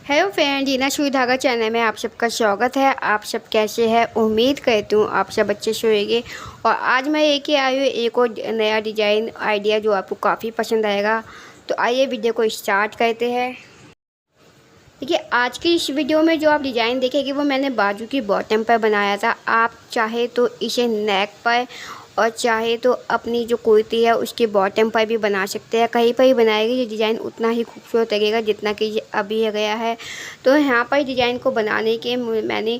Hello friend, जीना सुई धागा channel में आप सबका स्वागत है। आप सब कैसे हैं? उम्मीद करती हूँ आप सब अच्छे से होंगे। और आज मैं लेके आई हूँ एक और नया डिज़ाइन आइडिया जो आपको काफ़ी पसंद आएगा। तो आइए वीडियो को स्टार्ट करते हैं। देखिए, आज की इस वीडियो में जो आप डिज़ाइन देखेंगे वो मैंने बाजू की बॉटम पर बनाया था। आप चाहे तो इसे नेक पर और चाहे तो अपनी जो कुर्ती है उसके बॉटम पर भी बना सकते हैं। कहीं पर ही बनाएंगे ये डिज़ाइन उतना ही खूबसूरत लगेगा जितना कि ये अभी गया है। तो यहाँ पर डिज़ाइन को बनाने के मैंने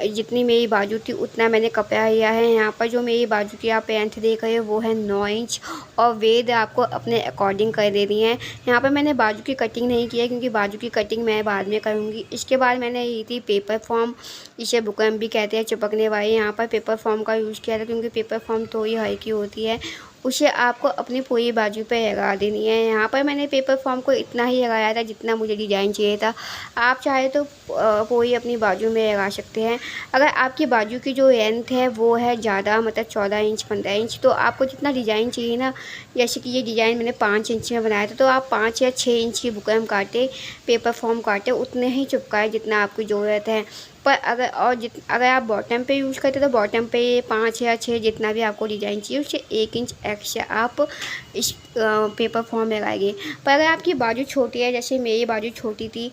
जितनी मेरी बाजू थी उतना मैंने कपड़ा लिया है। यहाँ पर जो मेरी बाजू की आप लेंथ देख रहे हो वो है 9 इंच और वेद आपको अपने अकॉर्डिंग कर देनी है। यहाँ पर मैंने बाजू की कटिंग नहीं की है क्योंकि बाजू की कटिंग मैं बाद में करूँगी। इसके बाद मैंने ली थी पेपर फॉर्म, इसे बुकरम भी कहते हैं, चिपकने वाली। यहाँ पर पेपर फॉर्म का यूज़ किया था क्योंकि पेपर फॉर्म थोड़ी हल्की होती है। उसे आपको अपनी पूरी बाजू पे लगा देनी है। यहाँ पर मैंने पेपर फॉर्म को इतना ही लगाया था जितना मुझे डिज़ाइन चाहिए था। आप चाहे तो पूरी अपनी बाजू में लगा सकते हैं। अगर आपकी बाजू की जो लेंथ है वो है ज़्यादा, मतलब 14 इंच 15 इंच, तो आपको जितना डिज़ाइन चाहिए ना, जैसे कि ये डिज़ाइन मैंने 5 इंच में बनाया था, तो आप 5 या 6 इंच की बुकरम काटे, पेपर फॉर्म काटे, उतने ही चिपकाए जितना आपकी ज़रूरत है। पर अगर आप बॉटम पे यूज़ करते तो बॉटम पे 5 या 6 जितना भी आपको डिज़ाइन चाहिए उससे 1 इंच एक्स्ट्रा आप इस पेपर फॉर्म लगाएंगे। पर अगर आपकी बाजू छोटी है, जैसे मेरी बाजू छोटी थी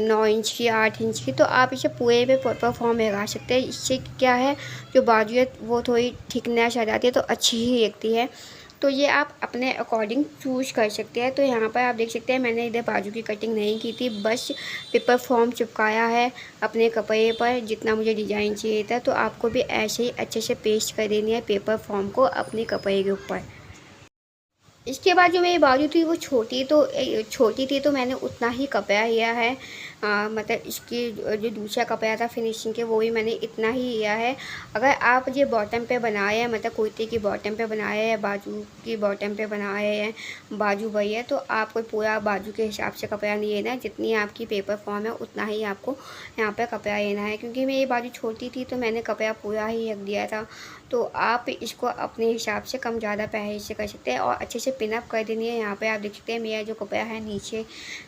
9 इंच की 8 इंच की, तो आप इसे पूरे पे पेपर फॉर्म लगा सकते हैं। इससे क्या है, जो बाजू है वो थोड़ी थिकनेस आ जाती है तो अच्छी ही लगती है। तो ये आप अपने अकॉर्डिंग चूज़ कर सकते हैं। तो यहाँ पर आप देख सकते हैं मैंने इधर बाजू की कटिंग नहीं की थी, बस पेपर फॉर्म चिपकाया है अपने कपड़े पर जितना मुझे डिज़ाइन चाहिए था। तो आपको भी ऐसे ही अच्छे से पेस्ट कर देनी है पेपर फॉर्म को अपने कपड़े के ऊपर। इसके बाद जो मेरी बाजू थी वो छोटी थी तो मैंने उतना ही कपड़ा लिया है। मतलब इसकी जो दूसरा कपड़ा था फिनिशिंग के वो भी मैंने इतना ही लिया है। अगर आप ये बॉटम पे बनाए हैं, मतलब कुर्ती की बॉटम पे बनाए हैं, बाजू की बॉटम पे बनाए हैं, बाजू वही है, तो आपको पूरा बाजू के हिसाब से कपड़ा नहीं लेना है। जितनी आपकी पेपर फॉर्म है उतना ही आपको यहाँ पर कपड़ा लेना है। क्योंकि मेरी बाजू छोटी थी तो मैंने कपड़ा पूरा ही रख दिया था। तो आप इसको अपने हिसाब से कम ज़्यादा पहले से कर सकते हैं और अच्छे से पिनअप कर देनी है। यहाँ पे आप देख सकते हैं मेरा जो कपड़ा है नीचे,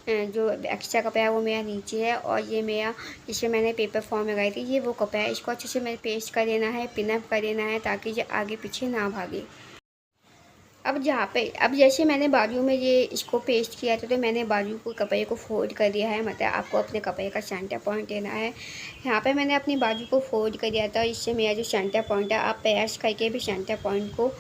जो एक्स्ट्रा कपड़ा है वो मेरा नीचे है और ये मेरा जिसमें मैंने पेपर फॉर्म लगाई थी ये वो कपड़ा है। इसको अच्छे से मैंने पेस्ट कर देना है, पिनअप कर देना है ताकि ये आगे पीछे ना भागे। अब जैसे मैंने बाजू में ये इसको पेस्ट किया था तो मैंने बाजू को कपड़े को फोल्ड कर दिया है। मतलब आपको अपने कपड़े का सेंटर पॉइंट लेना है। यहाँ पे मैंने अपनी बाजू को फोल्ड कर दिया था। इससे मेरा जो सेंटर पॉइंट है आप प्रेस करके भी सेंटर पॉइंट को,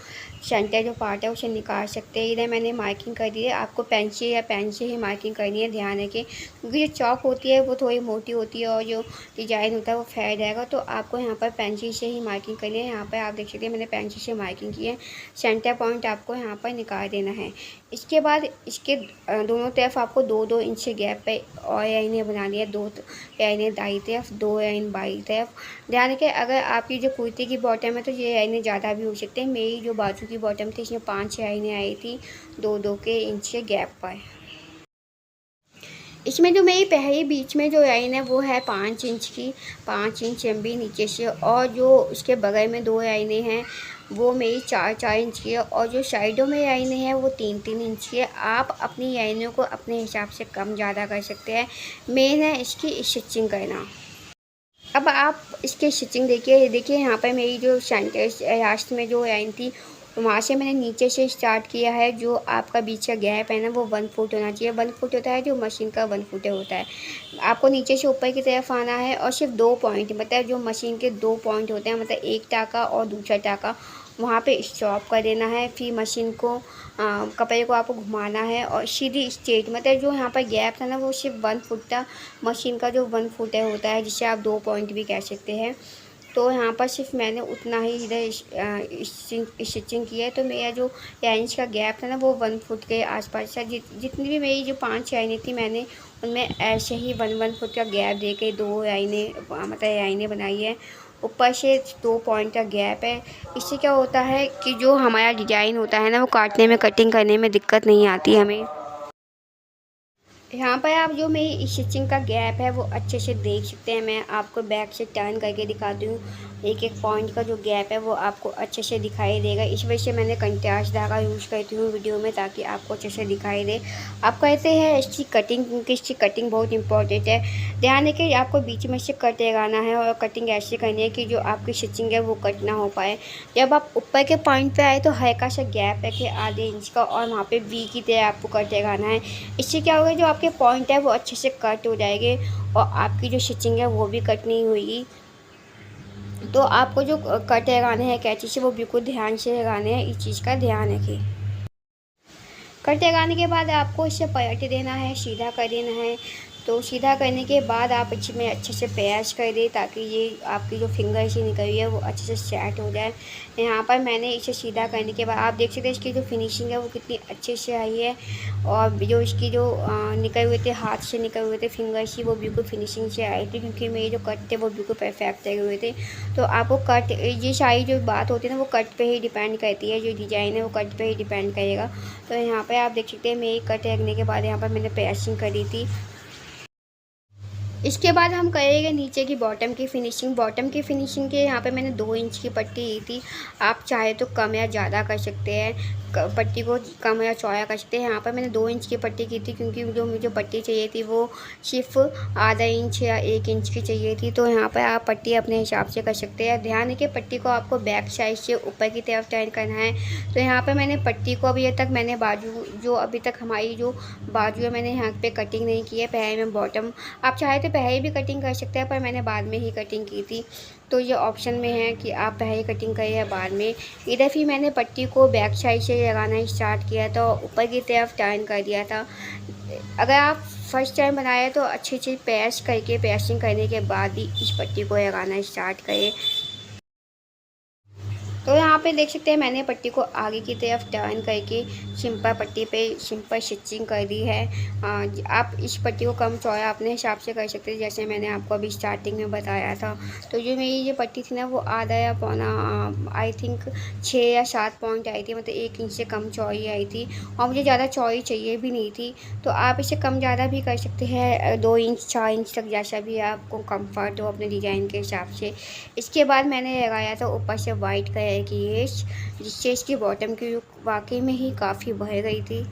सेंटर जो पार्ट है उसे निकाल सकते हैं। इधर मैंने मार्किंग कर दी है। आपको पेंसिल या पेन से ही मार्किंग करनी है, ध्यान रखें, क्योंकि जो चॉक होती है वो थोड़ी मोटी होती है और जो डिज़ाइन होता है वो फैल जाएगा। तो आपको यहाँ पर पेंसिल से ही मार्किंग करनी है। यहाँ पर आप देख सकते हैं मैंने पेंसिल से मार्किंग की है। सेंटर पॉइंट आपको यहाँ पर निकाल देना है। इसके बाद इसके दोनों तरफ आपको 2-2 इंच से गैप पे और लाइनें बनानी है। 2 लाइनें दाईं तरफ, 2 लाइन बाईं तरफ। ध्यान रखें, अगर आपकी जो कुर्ती की बॉटम है तो ये लाइनें ज़्यादा भी हो सकती हैं। मेरी जो बाजू की बॉटम थी इसमें 5 लाइनें आई थी 2-2 के इंच के गैप पर। इसमें जो मेरी पहली बीच में जो लाइन है वो है 5 इंच की, 5 इंच लंबी नीचे से, और जो उसके बगल में 2 लाइनें हैं वो मेरी 4-4 इंच की है और जो साइडों में लाइनें हैं वो 3-3 इंच की है। आप अपनी लाइनों को अपने हिसाब से कम ज़्यादा कर सकते हैं। मेन है इसकी स्टिचिंग करना। अब आप इसकी स्टिचिंग देखिए यहाँ पर मेरी जो सेंटर लास्ट में जो लाइन थी वहाँ से मैंने नीचे से स्टार्ट किया है। जो आपका बीच का गैप है ना वो 1 फुट होना चाहिए। 1 फुट होता है जो मशीन का 1 फुट होता है। आपको नीचे से ऊपर की तरफ आना है और सिर्फ 2 पॉइंट, मतलब जो मशीन के 2 पॉइंट होते हैं, मतलब एक टाँका और दूसरा टाँका, वहाँ पे स्टॉप कर देना है। फिर मशीन को कपड़े को आपको घुमाना है और सीधी स्ट्रेट, मतलब जो यहाँ पर गैप था ना वो सिर्फ 1 फुट था। मशीन का जो 1 फुट है होता है जिसे आप 2 पॉइंट भी कह सकते हैं। तो यहाँ पर सिर्फ मैंने उतना ही इधर स्टिचिंग की है। तो मेरा जो इंच का गैप था ना वो 1 फुट के आसपास था। जितनी भी मेरी जो 5 लाइनें थी मैंने उनमें ऐसे ही 1-1 फुट का गैप दे के 2 लाइनें, मतलब लाइनें बनाई है। ऊपर से 2 पॉइंट का गैप है। इससे क्या होता है कि जो हमारा डिज़ाइन होता है ना वो काटने में, कटिंग करने में दिक्कत नहीं आती हमें। यहाँ पर आप जो मेरी स्टिचिंग का गैप है वो अच्छे से देख सकते हैं। मैं आपको बैक से टर्न करके दिखाती हूँ। एक एक पॉइंट का जो गैप है वो आपको अच्छे से दिखाई देगा। इस वजह से मैंने कंट्रास्ट धागा यूज़ करती हूँ वीडियो में, ताकि आपको अच्छे से दिखाई दे। आप कहते हैं इसकी कटिंग, क्योंकि इसकी कटिंग बहुत इंपॉर्टेंट है। ध्यान रखिए आपको बीच में से कट लगाना है और कटिंग ऐसे करनी है कि जो आपकी स्टिचिंग है वो कट ना हो पाए। जब आप ऊपर के पॉइंट पे आए तो हल्का सा गैप रखिए आधे इंच का, और वहाँ पे वी की तरह आपको कट लगाना है। इससे क्या होगा, जो आपके पॉइंट है वो अच्छे से कट हो जाएंगे और आपकी जो स्टिचिंग है वो भी कट नहीं होगी। तो आपको जो कट लगाने हैं कैंची से वो बिल्कुल ध्यान से लगाने हैं, इस चीज़ का ध्यान रखिए। कट लगाने के बाद आपको इसे पलट देना है, सीधा कर देना है। तो सीधा करने के बाद आप इसमें अच्छे से प्रेस कर दें, ताकि ये आपकी जो फिंगर से निकली है वो अच्छे से सेट हो जाए। यहाँ पर मैंने इसे सीधा करने के बाद आप देख सकते हैं इसकी जो फिनिशिंग है वो कितनी अच्छे से आई है, और जो इसकी जो निकले हुए थे, हाथ से निकले हुए थे फिंगर से, वो बिल्कुल फिनिशिंग से आई थी, क्योंकि मेरे जो कट थे वो बिल्कुल परफेक्ट लगे हुए थे। तो आपको कट, ये सारी जो बात होती है ना वो कट पे ही डिपेंड करती है, जो डिज़ाइन है वो कट पे ही डिपेंड करेगा। तो यहाँ पे आप देख सकते हैं मेरी कट लगने के बाद यहाँ पर मैंने प्रेसिंग करी थी। इसके बाद हम करेंगे नीचे की बॉटम की फ़िनिशिंग। बॉटम की फ़िनिशिंग के यहाँ पे मैंने 2 इंच की पट्टी ली थी। आप चाहे तो कम या ज़्यादा कर सकते हैं, पट्टी को कम या चौड़ा कर सकते हैं। यहाँ पर मैंने 2 इंच की पट्टी की थी, क्योंकि जो मुझे पट्टी चाहिए थी वो सिर्फ आधा इंच या 1 इंच की चाहिए थी। तो यहाँ पर आप पट्टी अपने हिसाब से कर सकते हैं। ध्यान रखिए पट्टी को आपको बैक साइड से ऊपर की तरफ टर्न करना है। तो यहाँ पर मैंने पट्टी को अभी तक मैंने बाजू, जो अभी तक हमारी जो बाजू है, मैंने यहाँ पे कटिंग नहीं की है। पहले में बॉटम, आप चाहे तो पहले भी कटिंग कर सकते हैं, पर मैंने बाद में ही कटिंग की थी। तो ये ऑप्शन में है कि आप पहले कटिंग करें या बाद में। इधर फिर मैंने पट्टी को बैक साइड से लगाना स्टार्ट किया था, ऊपर की तरफ टर्न कर दिया था। अगर आप फर्स्ट टाइम बनाए तो अच्छी चीज़ प्रेस करके, प्रेसिंग करने के बाद ही इस पट्टी को लगाना स्टार्ट करें। तो यहाँ पे देख सकते हैं मैंने पट्टी को आगे की तरफ टर्न करके सिंपल पट्टी पे सिंपल स्टिचिंग कर दी है। आप इस पट्टी को कम चौड़ा अपने हिसाब से कर सकते हैं, जैसे मैंने आपको अभी स्टार्टिंग में बताया था। तो जो मेरी ये पट्टी थी ना वो आधा या पौना, आई थिंक 6 या 7 पॉइंट आई थी, मतलब 1 इंच से कम चौड़ी आई थी, और मुझे ज़्यादा चौड़ी चाहिए भी नहीं थी। तो आप इसे कम ज़्यादा भी कर सकते हैं, 2 इंच 4 इंच तक, जैसा भी आपको कम्फर्ट हो अपने डिज़ाइन के हिसाब से। इसके बाद मैंने लगाया था ऊपर से वाइट कलर की लेस, जिससे इसकी बॉटम की लुक वाकई में ही काफ़ी बढ़ गई थी।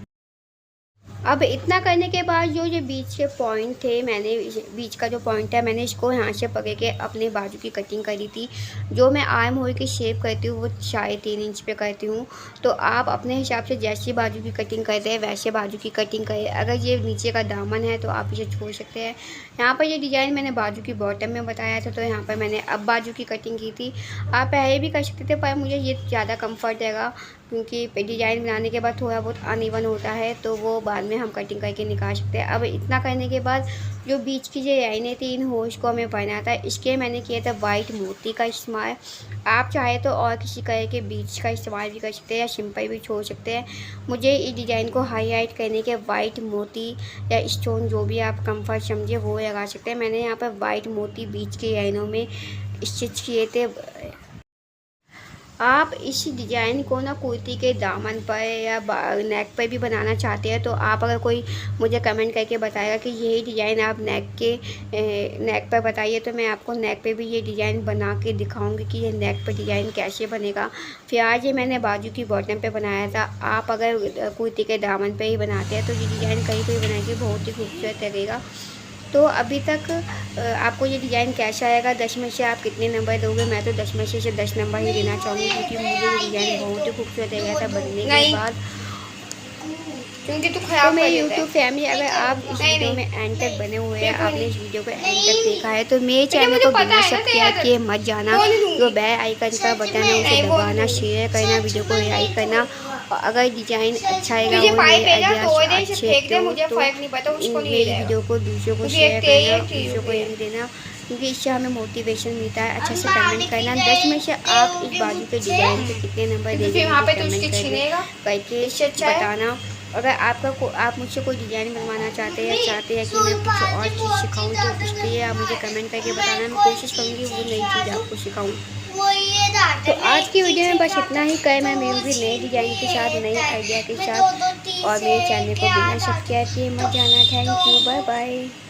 अब इतना करने के बाद जो ये बीच के पॉइंट थे, मैंने बीच का जो पॉइंट है मैंने इसको यहाँ से पकड़ के अपने बाजू की कटिंग करी थी। जो मैं आर्म होल की शेप करती हूँ वो 3.5 इंच पे करती हूँ। तो आप अपने हिसाब से जैसी बाजू की कटिंग करते हैं वैसे बाजू की कटिंग करें। अगर ये नीचे का दामन है तो आप इसे छोड़ सकते हैं। यहाँ पर ये डिज़ाइन मैंने बाजू की बॉटम में बताया था, तो यहाँ पर मैंने अब बाजू की कटिंग की थी। आप पहले भी कर सकते थे, पर मुझे ये ज़्यादा कम्फर्ट देगा, क्योंकि डिज़ाइन बनाने के बाद थोड़ा बहुत अनइवन होता है, तो वो बाद में हम कटिंग करके निकाल सकते हैं। अब इतना करने के बाद जो बीच की जो लाइनें थी, इन होश को हमें पहना था, इसके मैंने किया था वाइट मोती का इस्तेमाल। आप चाहे तो और किसी कलर के बीच का इस्तेमाल भी कर सकते हैं या सिंपल भी छोड़ सकते हैं। मुझे इस डिज़ाइन को हाईलाइट करने के वाइट मोती या स्टोन, जो भी आप कंफर्ट समझे वो लगा सकते हैं। मैंने यहाँ पर वाइट मोती बीच की लाइनों में स्टिच किए थे। आप इस डिज़ाइन को ना कुर्ती के दामन पर या नेक पर भी बनाना चाहते हैं, तो आप अगर कोई मुझे कमेंट करके बताएगा कि यही डिज़ाइन आप नेक पर बताइए, तो मैं आपको नेक पे भी ये डिज़ाइन बना के दिखाऊंगी कि ये नेक पर डिज़ाइन कैसे बनेगा। फिर आज ये मैंने बाजू की बॉटम पे बनाया था। आप अगर कुर्ती के दामन पे ही बनाते हैं तो ये डिज़ाइन कहीं कोई बनाएंगे बहुत ही खूबसूरत लगेगा। तो अभी तक आपको ये डिज़ाइन कैसा आएगा, 10 में से आप कितने नंबर दोगे? मैं तो 10 में से 10 नंबर ही देना चाहूँगी, क्योंकि मुझे ये डिज़ाइन बहुत ही खूबसूरत लगा था बनने के बाद। क्योंकि तो मेरी यूट्यूब फैमिली, अगर आप इस वीडियो में एंड तक बने हुए हैं, आपने इस वीडियो को एंड तक देखा है, तो मेरे चैनल को बिना सब्सक्राइब किए मत जाना। जो बेल आइकन का बटन है उसे दबाना, शेयर करना, वीडियो को लाइक करना। और अगर डिज़ाइन अच्छा आएगा, वो मेरे आइडियाज अच्छे तो मेरी वीडियो को दूसरों को शेयर करना, दूसरों को लिंक देना, क्योंकि इससे हमें मोटिवेशन मिलता है। अच्छा से कमेंट करना, 10 में से आप इस बाजू के डिज़ाइन पे कितने नंबर देंगे करके बताना। अगर आप मुझसे कोई डिज़ाइन बनवाना चाहते हैं या चाहते हैं कि मैं कुछ और चीज़ सिखाऊं, तो उसके लिए आप मुझे कमेंट करके बताना। मैं कोशिश करूँगी वो नई चीज़ आपको सिखाऊं। तो आज की वीडियो में बस इतना ही। कल मैं मिलूँगी नए डिज़ाइन के साथ, नए आइडिया के साथ, और मेरे चैनल को बिना सब्सक्राइब किए मत जाना। Thank you, bye bye.